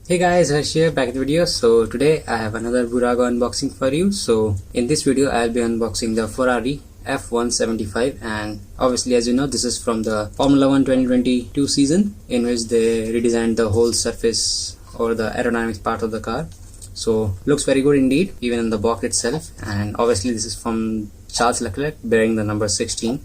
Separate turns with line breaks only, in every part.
Hey guys, Harsh here, back in the video. So today I have another Burago unboxing for you. So in this video I'll be unboxing the Ferrari F175, and obviously, as you know, this is from the Formula 1 2022 season, in which they redesigned the whole surface or the aerodynamics part of the car. So looks very good indeed, even in the box itself. And obviously this is from Charles Leclerc, bearing the number 16.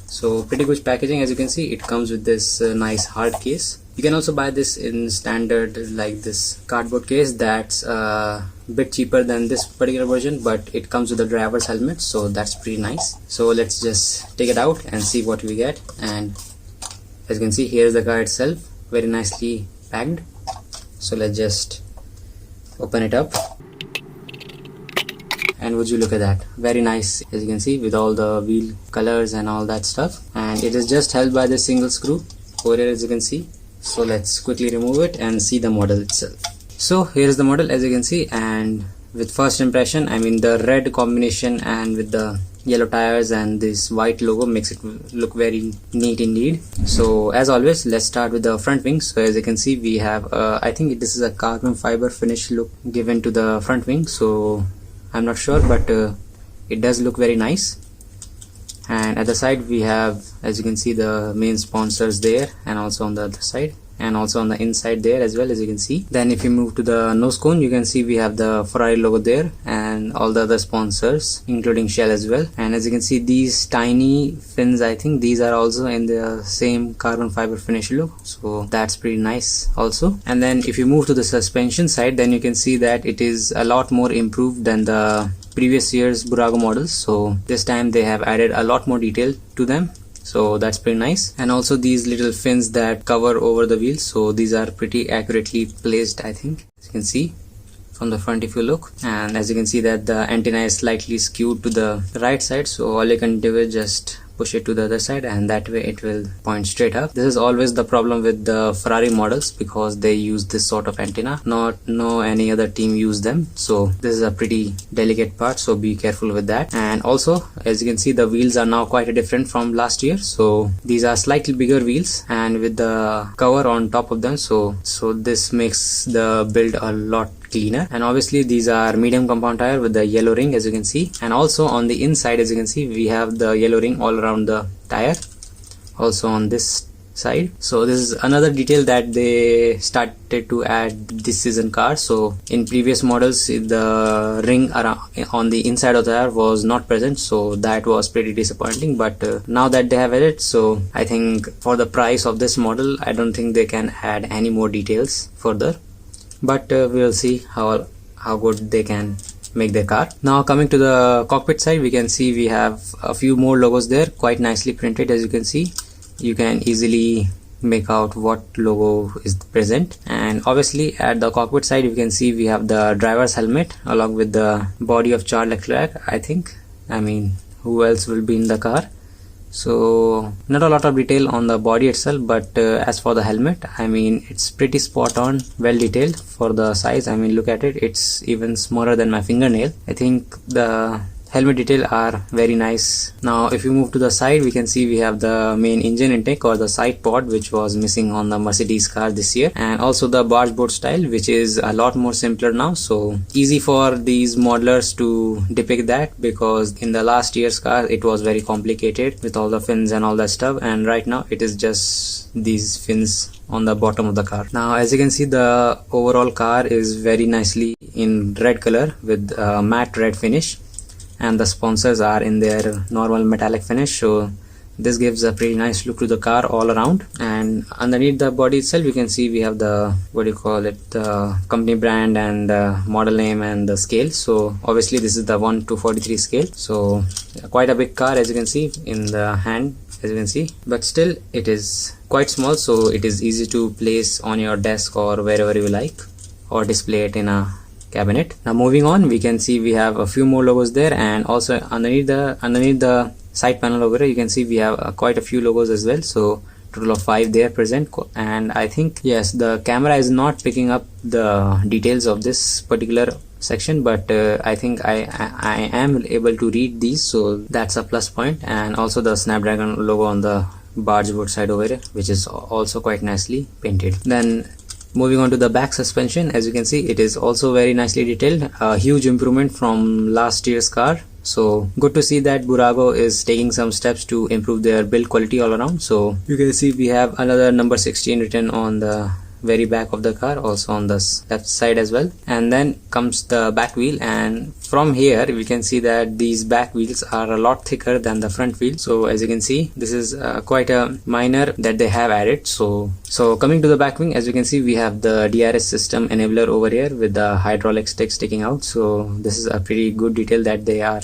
So pretty good packaging. As you can see, it comes with this nice hard case. You can also buy this in standard, like this cardboard case, that's a bit cheaper than this particular version, but it comes with a driver's helmet, so that's pretty nice. So let's just take it out and see what we get. And as you can see, here is the car itself, very nicely packed. So let's just open it up, and would you look at that, very nice, as you can see, with all the wheel colors and all that stuff. And it is just held by the single screw over here, as you can see. So let's quickly remove it and see the model itself. So here is the model, as you can see, and with first impression, I mean, the red combination and with the yellow tires and this white logo makes it look very neat indeed. So as always, let's start with the front wing. So as you can see, we have I think this is a carbon fiber finish look given to the front wing, so I'm not sure, but it does look very nice. And at the side we have, as you can see, the main sponsors there, and also on the other side, and also on the inside there as well, as you can see. Then if you move to the nose cone, you can see we have the Ferrari logo there and all the other sponsors, including Shell as well. And as you can see, these tiny fins, I think these are also in the same carbon fiber finish look, so that's pretty nice also. And then if you move to the suspension side, then you can see that it is a lot more improved than the previous year's Burago models. So this time they have added a lot more detail to them, so that's pretty nice. And also these little fins that cover over the wheels, so these are pretty accurately placed, I think, as you can see from the front if you look. And as you can see that the antenna is slightly skewed to the right side, so all you can do is just push it to the other side, and that way it will point straight up. This is always the problem with the Ferrari models, because they use this sort of antenna. No any other team use them, so this is a pretty delicate part, so be careful with that. And also, as you can see, the wheels are now quite different from last year. So these are slightly bigger wheels and with the cover on top of them, so this makes the build a lot cleaner. And obviously these are medium compound tire with the yellow ring, as you can see. And also on the inside, as you can see, we have the yellow ring all around the tire, also on this side. So this is another detail that they started to add this season car. So in previous models, the ring around on the inside of the tire was not present, so that was pretty disappointing. But now that they have added, so I think for the price of this model, I don't think they can add any more details further. But we will see how good they can make their car. Now coming to the cockpit side, we can see we have a few more logos there, quite nicely printed. As you can see, you can easily make out what logo is present. And obviously at the cockpit side, you can see we have the driver's helmet along with the body of Charles Leclerc, I think. I mean, who else will be in the car? So not a lot of detail on the body itself, but as for the helmet, I mean, it's pretty spot on, well detailed for the size. I mean, look at it, it's even smaller than my fingernail. I think the helmet detail are very nice. Now if you move to the side, we can see we have the main engine intake or the side pod, which was missing on the Mercedes car this year, and also the bargeboard style, which is a lot more simpler now. So easy for these modelers to depict that, because in the last year's car it was very complicated with all the fins and all that stuff, and right now it is just these fins on the bottom of the car. Now as you can see, the overall car is very nicely in red color with a matte red finish, and the sponsors are in their normal metallic finish, so this gives a pretty nice look to the car all around. And underneath the body itself, you can see we have the, what do you call it, the company brand and the model name and the scale. So obviously this is the 1:43 scale, so quite a big car, as you can see in the hand, as you can see, but still it is quite small, so it is easy to place on your desk or wherever you like, or display it in a cabinet. Now moving on, we can see we have a few more logos there, and also underneath the side panel over here, you can see we have quite a few logos as well. So total of 5 there present. And I think, yes, the camera is not picking up the details of this particular section, but I think I am able to read these, so that's a plus point. And also the Snapdragon logo on the bargeboard side over here, which is also quite nicely painted. Then Moving on to the back suspension, as you can see, it is also very nicely detailed. A huge improvement from last year's car. So good to see that Burago is taking some steps to improve their build quality all around. So you can see we have another number 16 written on the very back of the car, also on the left side as well. And then comes the back wheel, and from here we can see that these back wheels are a lot thicker than the front wheel. So as you can see, this is quite a minor that they have added. So coming to the back wing, as you can see, we have the DRS system enabler over here with the hydraulic stick sticking out. So this is a pretty good detail that they are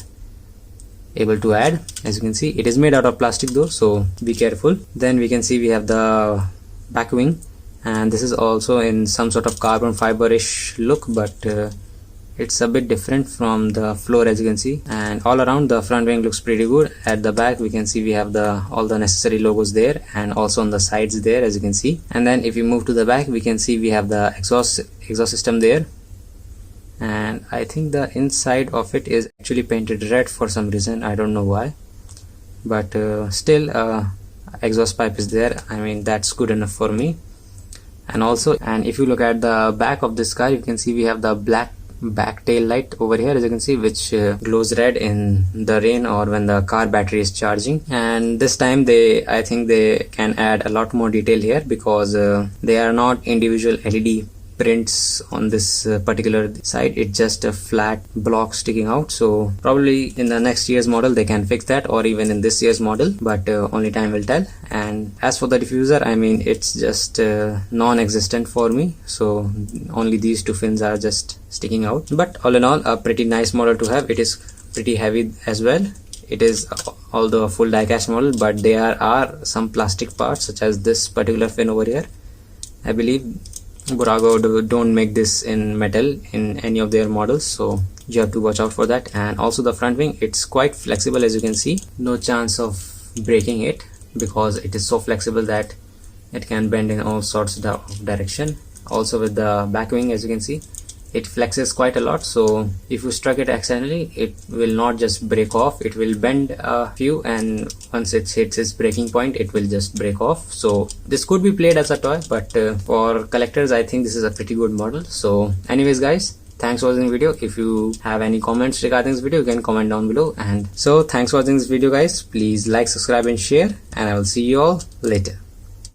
able to add. As you can see, it is made out of plastic though, so be careful. Then we can see we have the back wing, and this is also in some sort of carbon fiber-ish look, but it's a bit different from the floor, as you can see. And all around, the front wing looks pretty good. At the back we can see we have all the necessary logos there, and also on the sides there, as you can see. And then if you move to the back, we can see we have the exhaust system there, and I think the inside of it is actually painted red for some reason. I don't know why, but still exhaust pipe is there. I mean, that's good enough for me. And also, and if you look at the back of this car, you can see we have the black back tail light over here, as you can see, which glows red in the rain or when the car battery is charging. And this time I think they can add a lot more detail here, because they are not individual LED prints on this particular side. It's just a flat block sticking out. So probably in the next year's model they can fix that, or even in this year's model, but only time will tell. And as for the diffuser, I mean, it's just non-existent for me, so only these two fins are just sticking out. But all in all, a pretty nice model to have. It is pretty heavy as well. It is although a full die-cast model, but there are some plastic parts, such as this particular fin over here. I believe Burago don't make this in metal in any of their models, so you have to watch out for that. And also the front wing, it's quite flexible, as you can see. No chance of breaking it, because it is so flexible that it can bend in all sorts of direction. Also with the back wing, as you can see, it flexes quite a lot, so if you struck it accidentally, it will not just break off, it will bend a few, and once it hits its breaking point, it will just break off. So this could be played as a toy, but for collectors, I think this is a pretty good model. So anyways guys, thanks for watching the video. If you have any comments regarding this video, you can comment down below. And so thanks for watching this video guys. Please like, subscribe and share, and I will see you all later.